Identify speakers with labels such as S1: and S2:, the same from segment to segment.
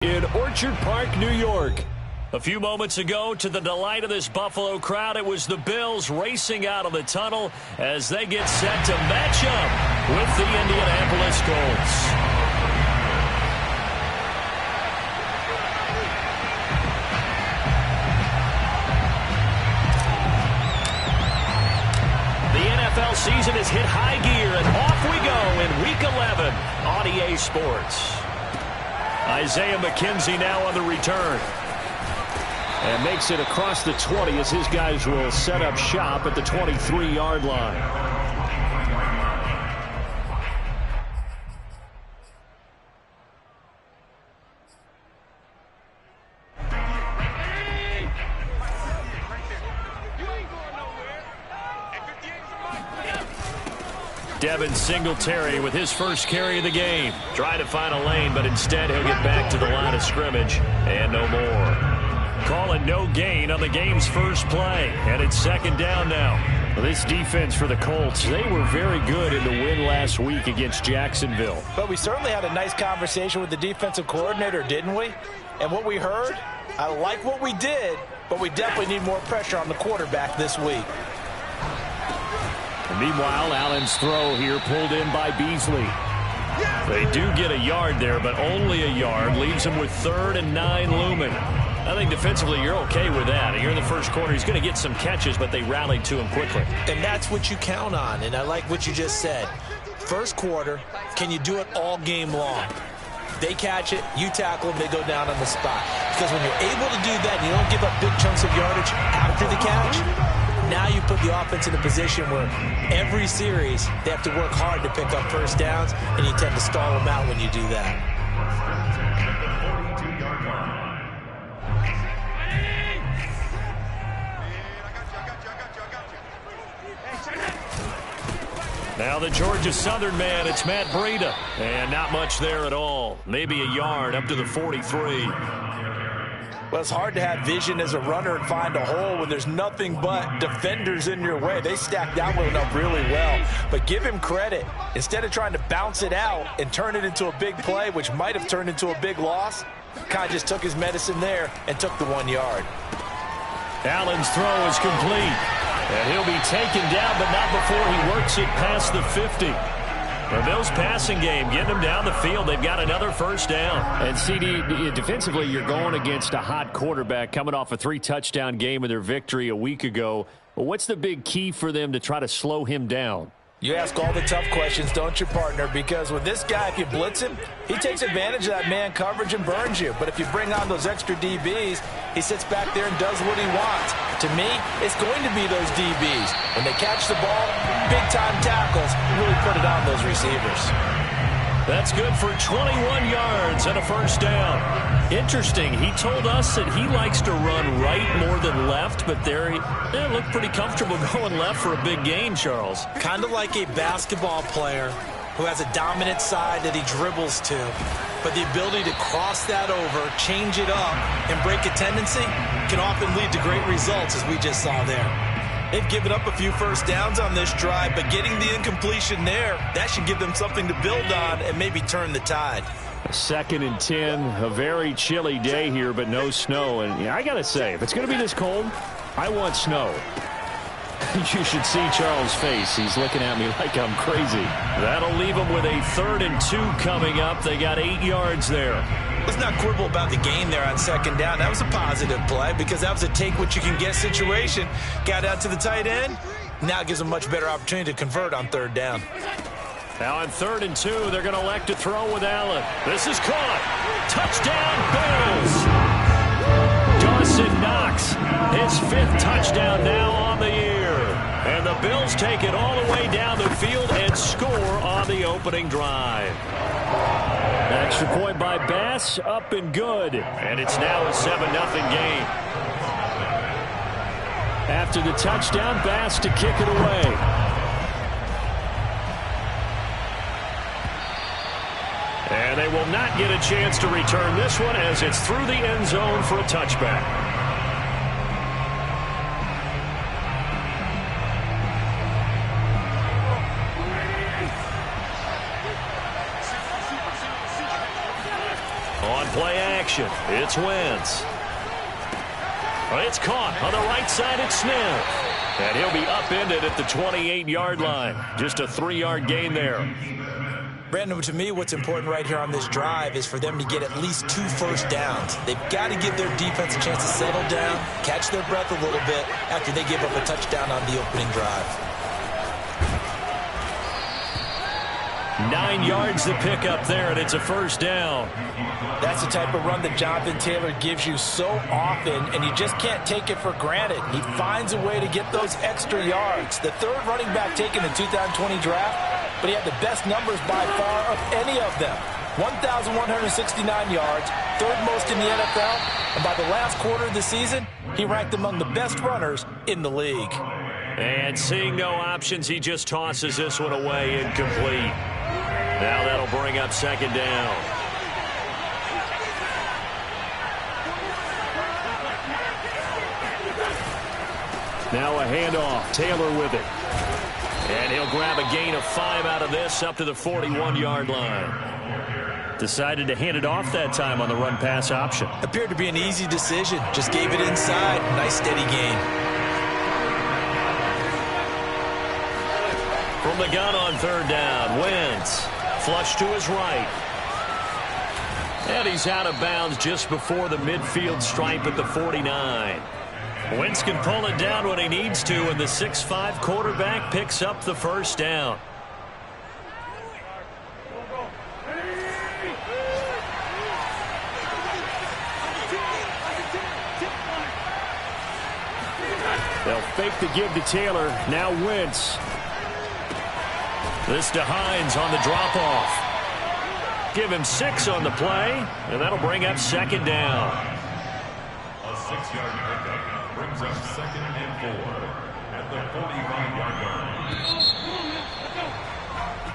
S1: In Orchard Park, New York. A few moments ago, to the delight of this Buffalo crowd, it was the Bills racing out of the tunnel as they get set to match up with the Indianapolis Colts. The NFL season has hit high gear, and off we go in Week 11 on EA Sports. Isaiah McKenzie now on the return. And makes it across the 20 as his guys will set up shop at the 23-yard line. Devin Singletary with his first carry of the game. Trying to find a lane, but instead he'll get back to the line of scrimmage and no more. Calling no gain on the game's first play, and it's second down now. Well, this defense for the Colts, they were very good in the win last week against Jacksonville.
S2: But we certainly had a nice conversation with the defensive coordinator, didn't we? And what we heard, I like what we did, but we definitely need more pressure on the quarterback this week.
S1: And meanwhile, Allen's throw here pulled in by Beasley. They do get a yard there, but only a yard. Leaves him with 3rd and 9 looming. I think defensively you're okay with that. Here in the first quarter, he's going to get some catches, but they rallied to him quickly.
S2: And that's what you count on, and I like what you just said. First quarter, can you do it all game long? They catch it, you tackle them, they go down on the spot. Because when you're able to do that and you don't give up big chunks of yardage after the catch, now you put the offense in a position where every series they have to work hard to pick up first downs, and you tend to stall them out when you do that.
S1: Now the Georgia Southern man, it's Matt Breida. And not much there at all. Maybe a yard up to the 43.
S2: Well, it's hard to have vision as a runner and find a hole when there's nothing but defenders in your way. They stacked that one up really well. But give him credit. Instead of trying to bounce it out and turn it into a big play, which might have turned into a big loss, kind of just took his medicine there and took the 1 yard.
S1: Allen's throw is complete. And he'll be taken down, but not before he works it past the 50. The Bills' passing game, getting them down the field. They've got another first down.
S3: And, CD, defensively, you're going against a hot quarterback coming off a 3-touchdown game in their victory a week ago. Well, what's the big key for them to try to slow him down?
S2: You ask all the tough questions, don't you, partner? Because with this guy, if you blitz him, he takes advantage of that man coverage and burns you. But if you bring on those extra DBs, he sits back there and does what he wants. To me, it's going to be those DBs. When they catch the ball, big-time tackles, really put it on those receivers.
S1: That's good for 21 yards and a first down. Interesting, he told us that he likes to run right more than left, but there he looked pretty comfortable going left for a big gain, Charles.
S2: Kind of like a basketball player who has a dominant side that he dribbles to, but the ability to cross that over, change it up, and break a tendency can often lead to great results, as we just saw there. They've given up a few first downs on this drive, but getting the incompletion there, that should give them something to build on and maybe turn the tide.
S3: 2nd and 10, a very chilly day here, but no snow. And I got to say, if it's going to be this cold, I want snow. You should see Charles' face. He's looking at me like I'm crazy.
S1: That'll leave them with a 3rd and 2 coming up. They got 8 yards there.
S2: Let's not quibble about the gain there on 2nd down. That was a positive play because that was a take-what-you-can-get situation. Got out to the tight end. Now it gives them a much better opportunity to convert on 3rd down.
S1: Now on 3rd and 2, they're going to elect to throw with Allen. This is caught. Touchdown, Bills. Dawson Knox, his 5th touchdown now on the year. And the Bills take it all the way down the field and score on the opening drive. Extra point by Bass, up and good. And it's now a 7-0 game. After the touchdown, Bass to kick it away. And they will not get a chance to return this one as it's through the end zone for a touchback. action. It's Wentz. It's caught on the right side. It's Smith. And he'll be upended at the 28-yard line. Just a 3-yard gain there.
S2: Brandon, to me, what's important right here on this drive is for them to get at least 2 first downs. They've got to give their defense a chance to settle down, catch their breath a little bit after they give up a touchdown on the opening drive.
S1: 9 yards to pick up there, and it's a first down.
S2: That's the type of run that Jonathan Taylor gives you so often, and you just can't take it for granted. He finds a way to get those extra yards. The third running back taken in the 2020 draft, but he had the best numbers by far of any of them. 1,169 yards, third most in the NFL, and by the last quarter of the season, he ranked among the best runners in the league.
S1: And seeing no options, he just tosses this one away, incomplete. Now that'll bring up second down. Now a handoff. Taylor with it. And he'll grab a gain of 5 out of this up to the 41-yard line. Decided to hand it off that time on the run-pass option.
S2: Appeared to be an easy decision. Just gave it inside. Nice steady gain.
S1: From the gun on third down, Wentz. Flush to his right. And he's out of bounds just before the midfield stripe at the 49. Wentz can pull it down when he needs to, and the 6'5" quarterback picks up the first down.
S3: They'll fake the give to Taylor. Now Wentz.
S1: This to Hines on the drop-off. Give him 6 on the play, and that'll bring up second down.
S4: A 6-yard pickup brings up 2nd and 4 at the 45-yard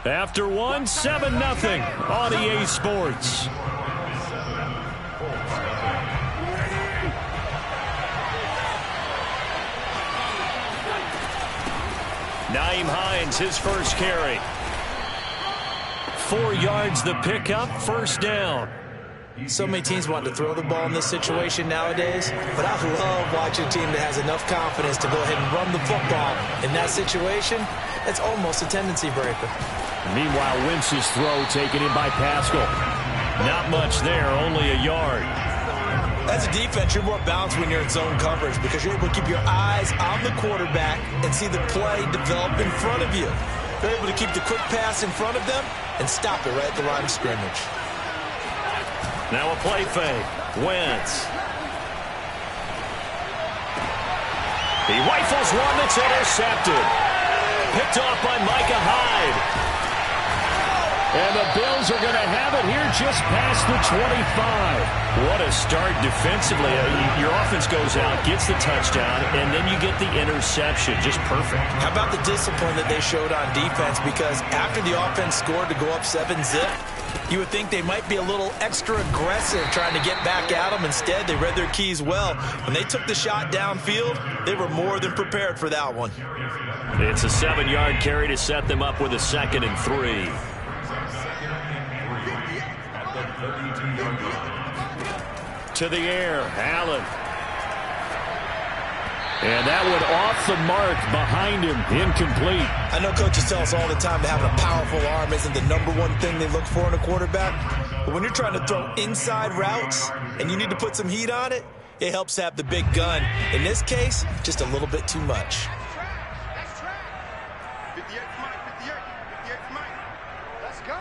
S4: line.
S1: After one, 7-0 on EA Sports. Nyheim Hines, his first carry. 4 yards the pickup, first down.
S2: So many teams want to throw the ball in this situation nowadays, but I love watching a team that has enough confidence to go ahead and run the football. In that situation, it's almost a tendency breaker.
S3: Meanwhile, Wentz's throw taken in by Pascal.
S1: Not much there, only a yard.
S2: As a defense, you're more balanced when you're in zone coverage because you're able to keep your eyes on the quarterback and see the play develop in front of you. You're able to keep the quick pass in front of them and stop it right at the line of scrimmage.
S1: Now a play fake. Wentz. He rifles one that's intercepted. Picked off by Micah Hyde.
S3: And the Bills are going to have it here just past the 25.
S1: What a start defensively. Your offense goes out, gets the touchdown, and then you get the interception. Just perfect.
S2: How about the discipline that they showed on defense? Because after the offense scored to go up 7-zip, you would think they might be a little extra aggressive trying to get back at them. Instead, they read their keys well. When they took the shot downfield, they were more than prepared for that one.
S1: It's a 7-yard carry to set them up with a 2nd and 3. To the air, Allen.
S3: And that one off the mark behind him, incomplete.
S2: I know coaches tell us all the time that having a powerful arm isn't the #1 thing they look for in a quarterback. But when you're trying to throw inside routes and you need to put some heat on it, it helps have the big gun. In this case, just a little bit too much.
S5: Let's go.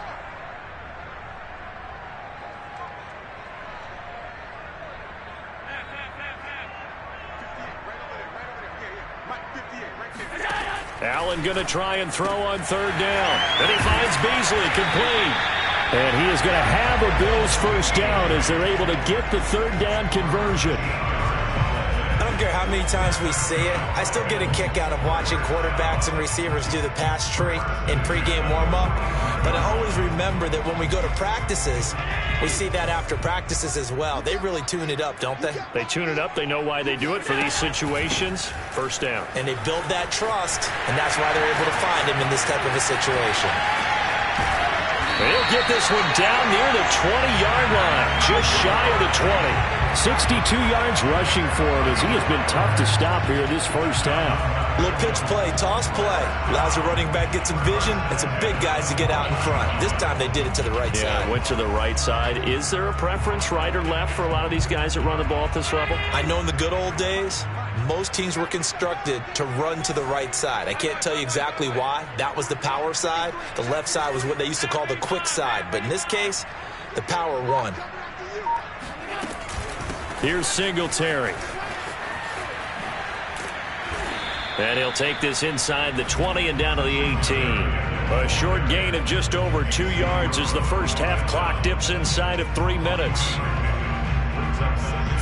S1: Allen going to try and throw on third down. And he finds Beasley complete.
S3: And he is going to have a Bills first down as they're able to get the third down conversion.
S2: I don't care how many times we see it. I still get a kick out of watching quarterbacks and receivers do the pass tree in pregame warm-up. But I always remember that when we go to practices, we see that after practices as well. They really tune it up, don't they?
S1: They tune it up. They know why they do it for these situations. First down.
S2: And they build that trust, and that's why they're able to find him in this type of a situation.
S1: He'll get this one down near the 20-yard line, just shy of the 20.
S3: 62 yards rushing for him as he has been tough to stop here this first half.
S2: Little pitch play, toss play. Allows the running back to get some vision and some big guys to get out in front. This time they did it to the right side.
S1: Went to the right side. Is there a preference, right or left, for a lot of these guys that run the ball at this level?
S2: I know in the good old days, most teams were constructed to run to the right side. I can't tell you exactly why. That was the power side. The left side was what they used to call the quick side. But in this case, the power won.
S1: Here's Singletary. And he'll take this inside the 20 and down to the 18. A short gain of just over 2 yards as the first half clock dips inside of 3 minutes.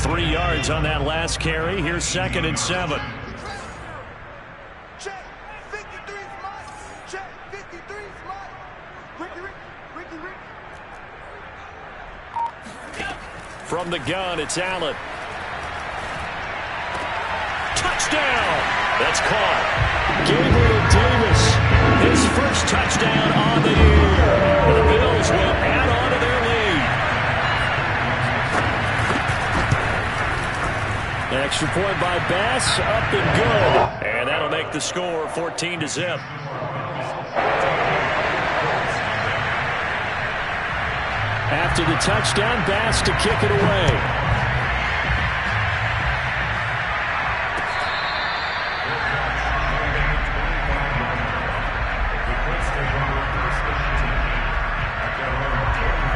S1: 3 yards on that last carry. Here's 2nd and 7.
S5: Check. 53 Mike. Check. 53 Mike. Ricky.
S1: From the gun, it's Allen. Touchdown! That's caught.
S3: Gabriel Davis,
S1: His first touchdown on the year. The Bills will add on to their lead.
S3: extra point by Bass, up and good.
S1: And that'll make the score 14-0.
S3: After the touchdown, Bass to kick it away.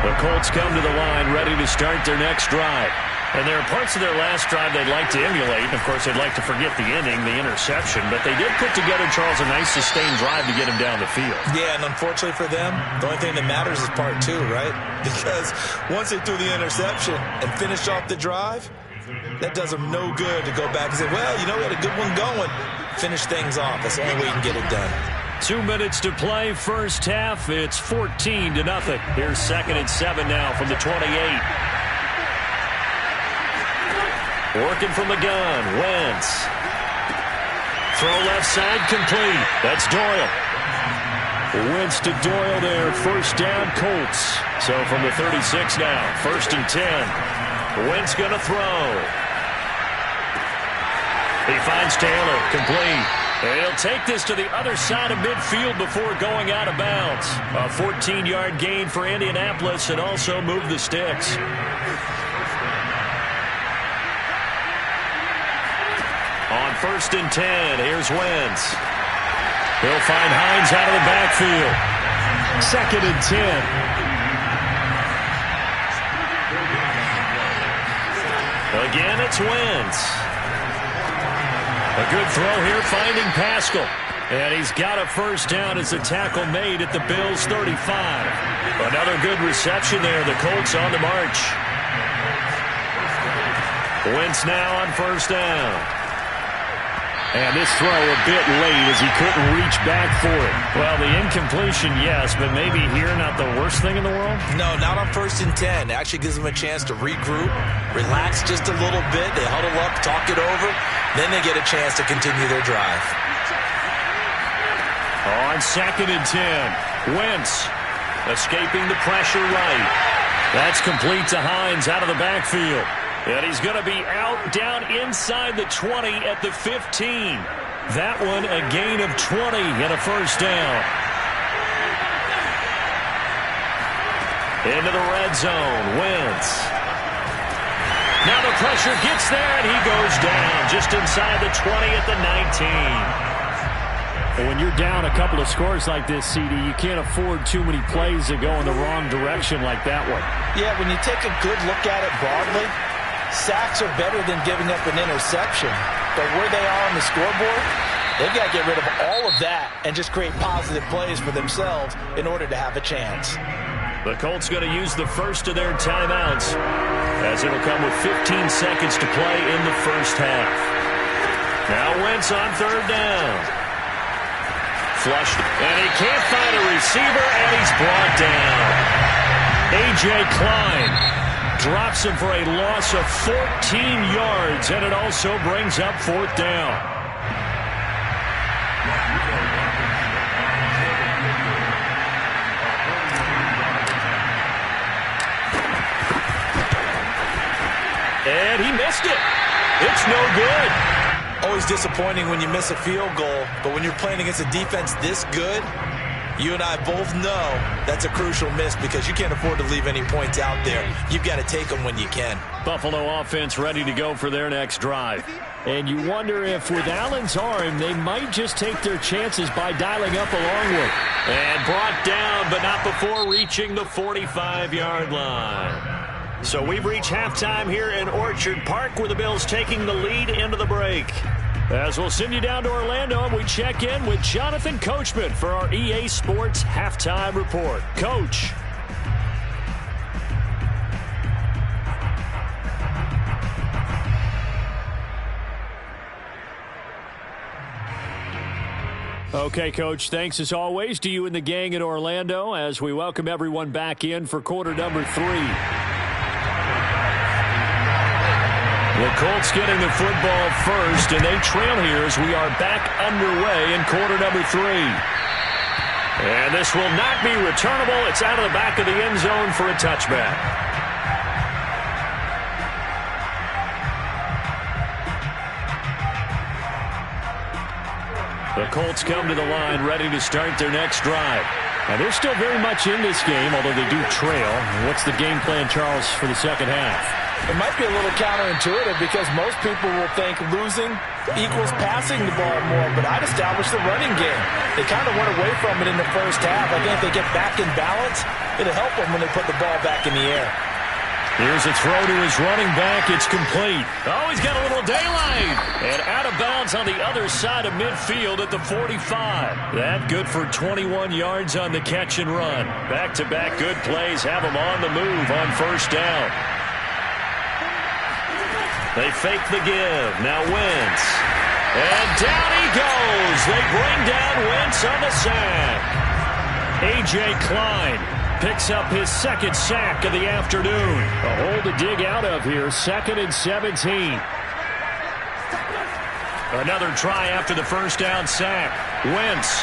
S1: The Colts come to the line ready to start their next drive. And there are parts of their last drive they'd like to emulate. And, of course, they'd like to forget the inning, the interception. But they did put together, Charles, a nice sustained drive to get him down the field.
S2: Yeah, and unfortunately for them, the only thing that matters is part 2, right? Because once they threw the interception and finished off the drive, that does them no good to go back and say, well, you know, we had a good one going. Finish things off. That's the only way you can get it done.
S1: 2 minutes to play, first half. It's 14-0. Here's 2nd and 7 now from the 28. Working from the gun, Wentz. Throw left side, complete. That's Doyle.
S3: Wentz to Doyle there, first down, Colts.
S1: So from the 36 now, 1st and 10. Wentz going to throw. He finds Taylor, complete. And he'll take this to the other side of midfield before going out of bounds. A 14-yard gain for Indianapolis and also move the sticks. On 1st and 10, here's Wentz. He'll find Hines out of the backfield.
S3: 2nd and 10.
S1: Again, it's Wentz. A good throw here, finding Pascal. And he's got a first down as the tackle made at the Bills' 35. Another good reception there. The Colts on the march. Wentz now on 1st down.
S3: And this throw a bit late as he couldn't reach back for it.
S1: Well, the incompletion, yes, but maybe here not the worst thing in the world?
S2: No, not on 1st and 10. It actually gives them a chance to regroup, relax just a little bit. They huddle up, talk it over. Then they get a chance to continue their drive.
S1: On 2nd and 10, Wentz escaping the pressure right. That's complete to Hines out of the backfield. And he's going to be out down inside the 20 at the 15. That one a gain of 20 and a first down. Into the red zone, Wentz. Now the pressure gets there and he goes down just inside the 20 at the 19.
S3: When you're down a couple of scores like this, CD, you can't afford too many plays that go in the wrong direction like that one.
S2: Yeah, when you take a good look at it broadly, sacks are better than giving up an interception. But where they are on the scoreboard, they've got to get rid of all of that and just create positive plays for themselves in order to have a chance.
S1: The Colts going to use the first of their timeouts as it'll come with 15 seconds to play in the first half. Now Wentz on 3rd down. Flushed, and he can't find a receiver, and he's brought down. A.J. Klein drops him for a loss of 14 yards, and it also brings up 4th down. And he missed it. It's no good.
S2: Always disappointing when you miss a field goal, but when you're playing against a defense this good, you and I both know that's a crucial miss because you can't afford to leave any points out there. You've got to take them when you can.
S3: Buffalo offense ready to go for their next drive. And you wonder if with Allen's arm, they might just take their chances by dialing up a long one.
S1: And brought down, but not before reaching the 45-yard line. So we've reached halftime here in Orchard Park with the Bills taking the lead into the break. As we'll send you down to Orlando, and we check in with Jonathan Coachman for our EA Sports Halftime Report. Coach.
S3: Okay, Coach, thanks as always to you and the gang in Orlando as we welcome everyone back in for quarter number 3.
S1: The Colts getting the football first, and they trail here as we are back underway in quarter number 3. And this will not be returnable. It's out of the back of the end zone for a touchback. The Colts come to the line ready to start their next drive.
S3: Now, they're still very much in this game, although they do trail. What's the game plan, Charles, for the second half?
S2: It might be a little counterintuitive because most people will think losing equals passing the ball more, but I'd establish the running game. They kind of went away from it in the first half. I think if they get back in balance, it'll help them when they put the ball back in the air.
S1: Here's a throw to his running back. It's complete. Oh, he's got a little daylight. And out of bounds on the other side of midfield at the 45. That good for 21 yards on the catch and run. Back-to-back good plays have him on the move on first down. They fake the give. Now Wentz. And down he goes. They bring down Wentz on the sack. A.J. Klein picks up his second sack of the afternoon.
S3: A hole to dig out of here. 2nd and 17.
S1: Another try after the first down sack. Wentz.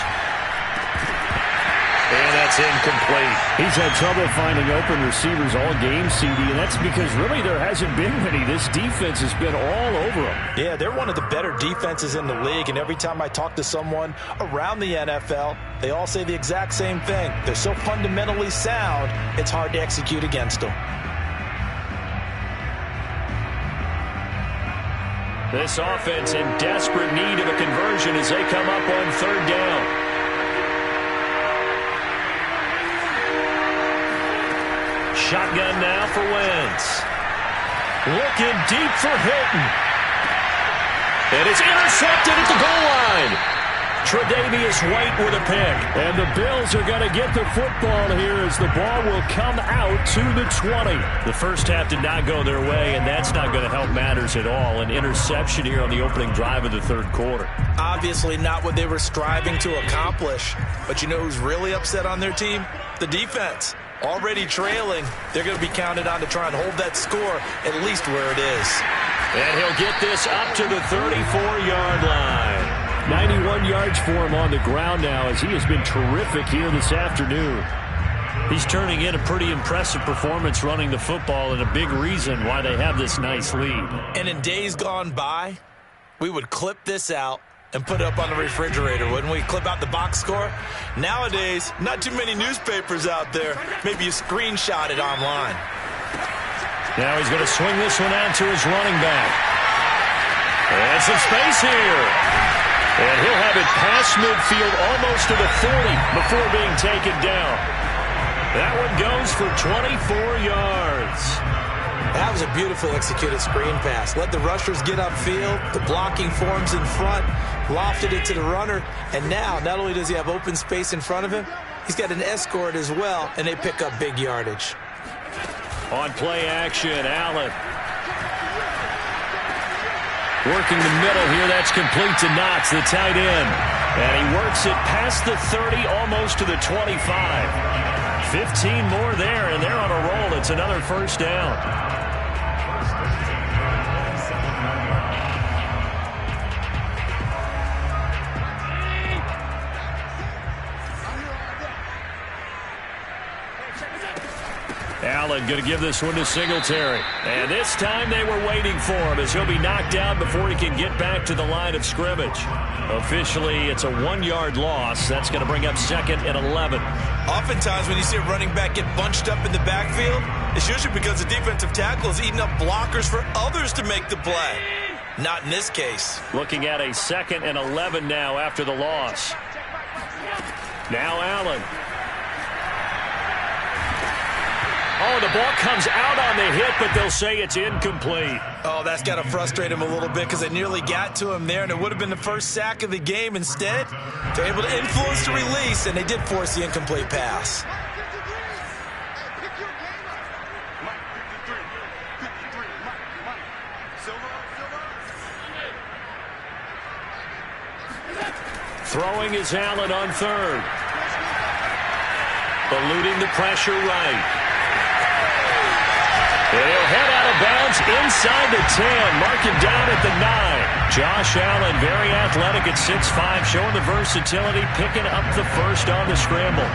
S1: And that's incomplete.
S3: He's had trouble finding open receivers all game, CD, and that's because really there hasn't been many. This defense has been all over them.
S2: Yeah, they're one of the better defenses in the league, and every time I talk to someone around the NFL, they all say the exact same thing. They're so fundamentally sound, it's hard to execute against them.
S1: This offense in desperate need of a conversion as they come up on third down. Shotgun now for Wentz. Looking deep for Hilton. And it's intercepted at the goal line. Tre'Davious White with a pick.
S3: And the Bills are going to get the football here as the ball will come out to the 20.
S1: The first half did not go their way, and that's not going to help matters at all. An interception here on the opening drive of the third quarter.
S2: Obviously not what they were striving to accomplish. But you know who's really upset on their team? The defense. Already trailing, they're going to be counted on to try and hold that score at least where it is.
S1: And he'll get this up to the 34-yard line.
S3: 91 yards for him on the ground now as he has been terrific here this afternoon.
S1: He's turning in a pretty impressive performance running the football and a big reason why they have this nice lead.
S2: And in days gone by, we would clip this out and put it up on the refrigerator, wouldn't we? Clip out the box score. Nowadays, not too many newspapers out there. Maybe you screenshot it online.
S1: Now he's going to swing this one out to his running back. And some space here. And he'll have it past midfield almost to the 40 before being taken down. That one goes for 24 yards.
S2: That was a beautiful executed screen pass. Let the rushers get upfield. The blocking forms in front. Lofted it to the runner. And now, not only does he have open space in front of him, he's got an escort as well, and they pick up big yardage.
S1: On play action, Allen. Working the middle here. That's complete to Knox, the tight end. And he works it past the 30, almost to the 25. 15 more there, and they're on a roll. It's another first down. Allen going to give this one to Singletary. And this time they were waiting for him as he'll be knocked down before he can get back to the line of scrimmage. Officially, it's a 1-yard loss. That's going to bring up 2nd and 11.
S2: Oftentimes when you see a running back get bunched up in the backfield, it's usually because the defensive tackle is eating up blockers for others to make the play. Not in this case.
S1: Looking at a 2nd and 11 now after the loss. Now Allen. Oh, the ball comes out on the hit, but they'll say it's incomplete.
S2: Oh, that's got to frustrate him a little bit because they nearly got to him there, and it would have been the first sack of the game. Instead, they're able to influence the release, and they did force the incomplete pass.
S1: Throwing is Allen on 3rd. Eluding the pressure right. And he'll head out of bounds inside the 10. Mark him down at the 9. Josh Allen, very athletic at 6'5", showing the versatility, picking up the first on the scramble.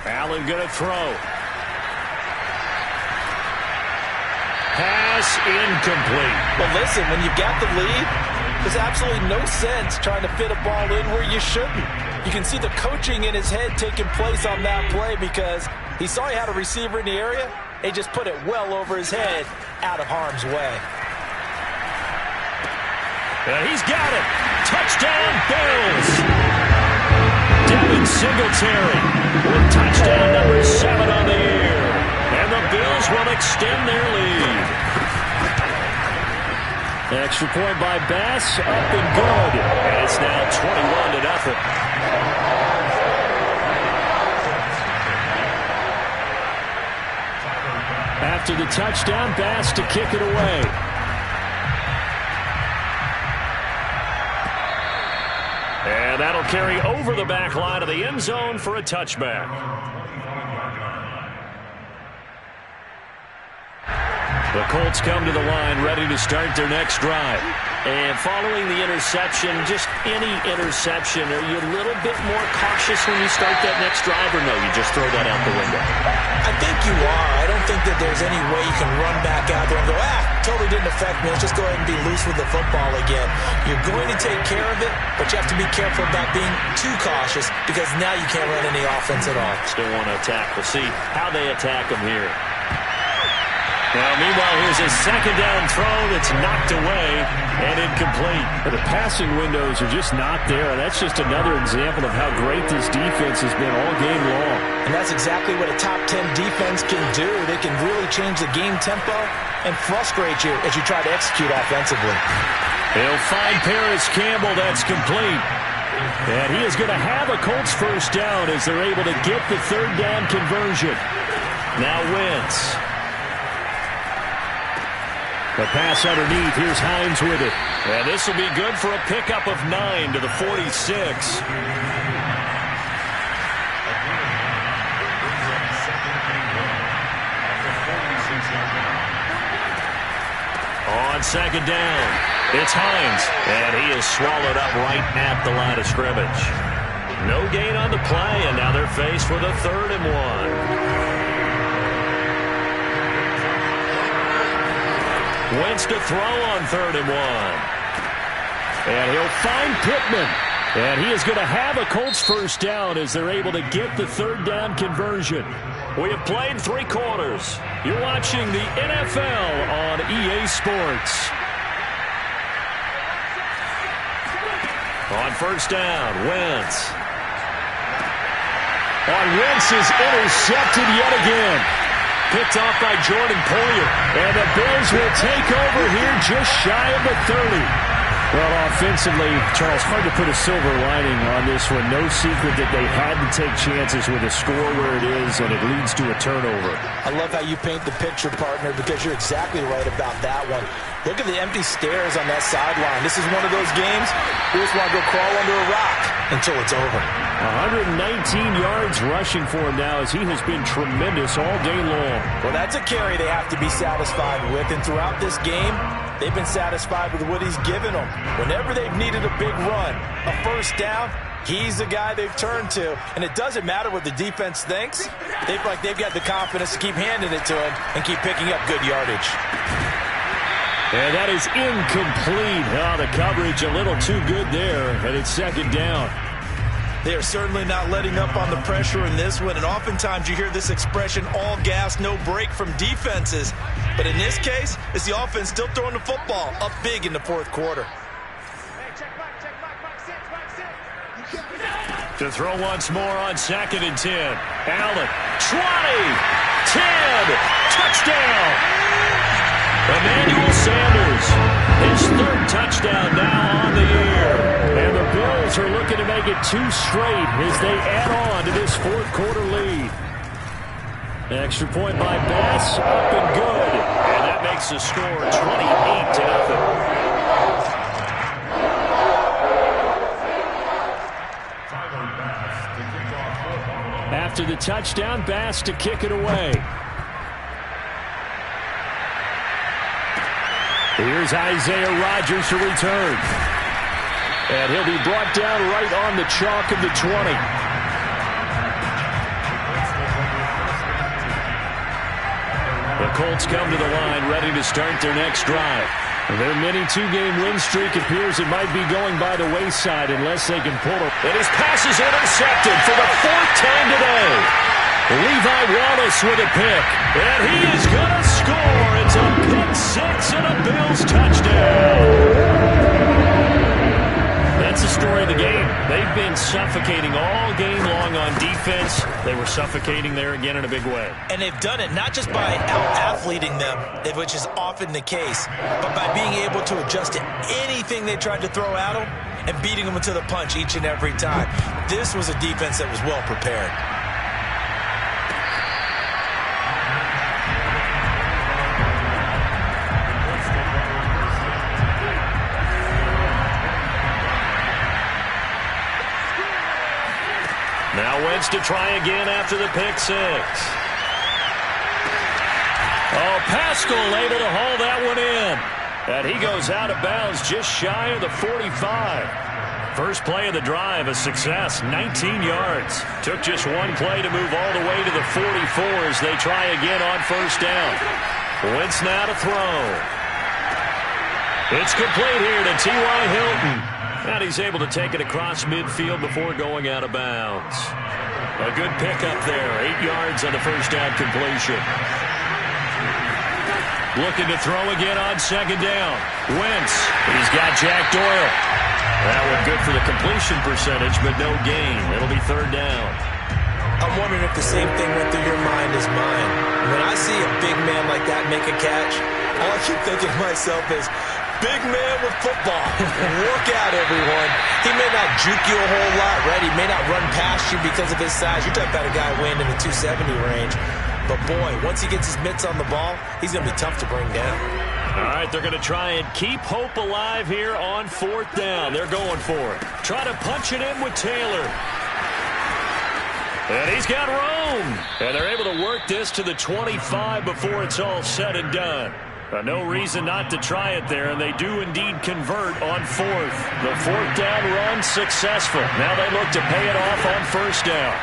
S1: Allen going to throw. Pass incomplete.
S2: Well, listen, when you've got the lead, there's absolutely no sense trying to fit a ball in where you shouldn't. You can see the coaching in his head taking place on that play because he saw he had a receiver in the area. He just put it well over his head, out of harm's way.
S1: And he's got it. Touchdown, Bills. Devin Singletary with touchdown number 7 on the year. And the Bills will extend their lead. Extra point by Bass, up and good. And it's now 21-0. After the touchdown, Bass to kick it away. And that'll carry over the back line of the end zone for a touchback. The Colts come to the line ready to start their next drive. And following the interception, just any interception, are you a little bit more cautious when you start that next drive, or no, you just throw that out the window?
S2: I think you are. I don't think that there's any way you can run back out there and go, totally didn't affect me. Let's just go ahead and be loose with the football again. You're going to take care of it, but you have to be careful about being too cautious because now you can't run any offense at all.
S1: Still want to attack. We'll see how they attack them here. Now, meanwhile, here's a second down throw that's knocked away and incomplete.
S3: The passing windows are just not there. That's just another example of how great this defense has been all game long.
S2: And that's exactly what a top 10 defense can do. They can really change the game tempo and frustrate you as you try to execute offensively.
S1: They'll find Paris Campbell. That's complete. And he is going to have a Colts first down as they're able to get the third down conversion. Now Wentz. The pass underneath. Here's Hines with it. And this will be good for a pickup of 9 to the 46. On second down, it's Hines. And he is swallowed up right at the line of scrimmage. No gain on the play, and now they're faced with a 3rd and 1. Wentz to throw on 3rd and 1. And he'll find Pittman. And he is going to have a Colts first down as they're able to get the third down conversion. We have played 3 quarters. You're watching the NFL on EA Sports. On first down, Wentz. Wentz is intercepted yet again. Picked off by Jordan Poyer. And the Bills will take over here just shy of the 30.
S3: Well, offensively, Charles, hard to put a silver lining on this one. No secret that they had to take chances with a score where it is, and it leads to a turnover.
S2: I love how you paint the picture, partner, because you're exactly right about that one. Look at the empty stairs on that sideline. This is one of those games you just want to go crawl under a rock until it's over.
S3: 119 yards rushing for him now as he has been tremendous all day long.
S2: Well, that's a carry they have to be satisfied with, and throughout this game, They've been satisfied with what he's given them. Whenever they've needed a big run, a first down, he's the guy they've turned to. And it doesn't matter what the defense thinks. They've got the confidence to keep handing it to him and keep picking up good yardage.
S3: And that is incomplete. Oh, the coverage a little too good there, and it's second down.
S2: They are certainly not letting up on the pressure in this one, and oftentimes you hear this expression, all gas, no break from defenses. But in this case, it's the offense still throwing the football up big in the fourth quarter.
S1: To throw once more on 2nd and 10. Allen, 20, 10, touchdown! Emmanuel Sanders, his 3rd touchdown now on the year. And the Bills are looking to make it 2 straight as they add on to this fourth quarter lead. Extra point by Bass, up and good. And that makes the score 28-0. After the touchdown, Bass to kick it away. Here's Isaiah Rodgers to return. And he'll be brought down right on the chalk of the 20. The Colts come to the line ready to start their next drive. Their mini 2-game win streak appears it might be going by the wayside unless they can pull it. And his pass is intercepted for the 4th time today. Levi Wallace with a pick. And he is going to score. It's a pick 6 and a Bills touchdown. That's the story of the game. They've been suffocating all game long on defense. They were suffocating there again in a big way.
S2: And they've done it not just by out-athleting them, which is often the case, but by being able to adjust to anything they tried to throw at them and beating them to the punch each and every time. This was a defense that was well prepared.
S1: Now Wentz to try again after the pick 6. Oh, Pascal able to haul that one in. And he goes out of bounds just shy of the 45. First play of the drive, a success, 19 yards. Took just one play to move all the way to the 44 as they try again on first down. Wentz now to throw. It's complete here to T.Y. Hilton. And he's able to take it across midfield before going out of bounds. A good pickup there, 8 yards on the first down completion. Looking to throw again on second down. Wentz, he's got Jack Doyle. That one good for the completion percentage, but no gain. It'll be third down.
S2: I'm wondering if the same thing went through your mind as mine. When I see a big man like that make a catch, all I keep thinking to myself is, big man with football. Work out, everyone. He may not juke you a whole lot, right? He may not run past you because of his size. You're talking about a guy weighing in the 270 range. But, boy, once he gets his mitts on the ball, he's going to be tough to bring down.
S1: All right, they're going to try and keep hope alive here on fourth down. They're going for it. Try to punch it in with Taylor. And he's got room. And they're able to work this to the 25 before it's all said and done. No reason not to try it there, and they do indeed convert on fourth. The fourth down run successful. Now they look to pay it off on first down.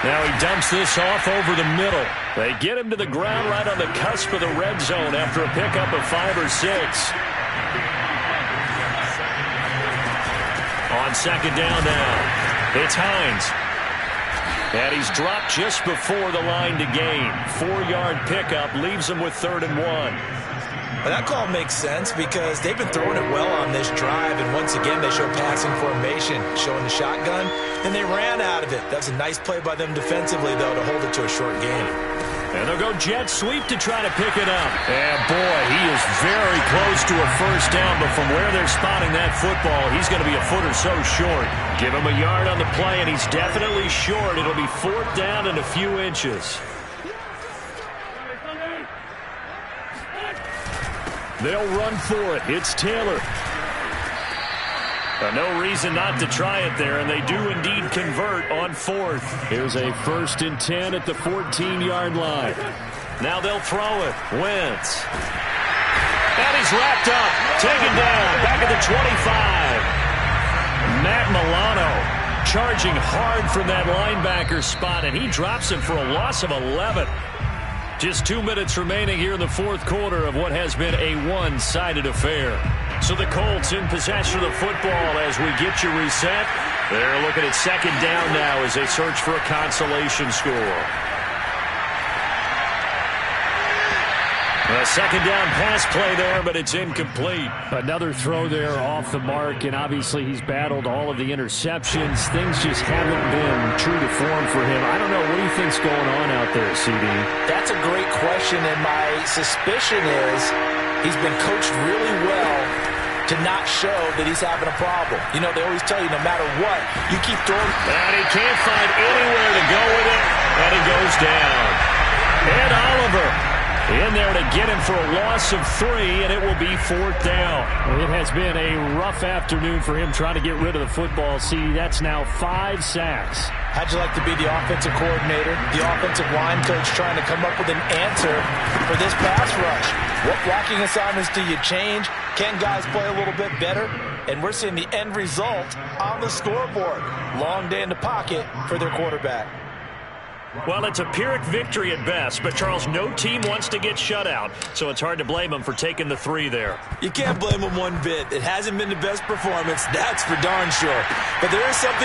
S1: Now he dumps this off over the middle. They get him to the ground right on the cusp of the red zone after a pickup of 5 or 6. On second down now, it's Hines. And he's dropped just before the line to gain. 4-yard pickup leaves him with 3rd and 1.
S2: Well, that call makes sense because they've been throwing it well on this drive, and once again they show passing formation, showing the shotgun, and they ran out of it. That was a nice play by them defensively, though, to hold it to a short gain.
S1: And they'll go jet sweep to try to pick it up. And, boy, he is very close to a first down, but from where they're spotting that football, he's going to be a foot or so short. Give him a yard on the play, and he's definitely short. It'll be fourth down and a few inches. They'll run for it. It's Taylor. No reason not to try it there, and they do indeed convert on fourth. Here's a 1st and 10 at the 14-yard line. Now they'll throw it. Wentz. And he's wrapped up. Taken down. Back at the 25. Matt Milano charging hard from that linebacker spot, and he drops him for a loss of 11. Just 2 minutes remaining here in the fourth quarter of what has been a one-sided affair. So the Colts in possession of the football as we get you reset. They're looking at second down now as they search for a consolation score. A second down pass play there, but it's incomplete.
S3: Another throw there off the mark, and obviously he's battled all of the interceptions. Things just haven't been true to form for him. I don't know. What do you think's going on out there, CD?
S2: That's a great question, and my suspicion is he's been coached really well to not show that he's having a problem. You know, they always tell you no matter what, you keep throwing.
S1: And he can't find anywhere to go with it, and he goes down. And Oliver in there to get him for a loss of 3, and it will be 4th down.
S3: It has been a rough afternoon for him trying to get rid of the football. See, that's now 5 sacks.
S2: How'd you like to be the offensive coordinator, the offensive line coach trying to come up with an answer for this pass rush? What blocking assignments do you change? Can guys play a little bit better? And we're seeing the end result on the scoreboard. Long day in the pocket for their quarterback.
S1: Well, it's a Pyrrhic victory at best, but, Charles, no team wants to get shut out, so it's hard to blame them for taking the 3 there.
S2: You can't blame them one bit. It hasn't been the best performance, that's for darn sure. But there is something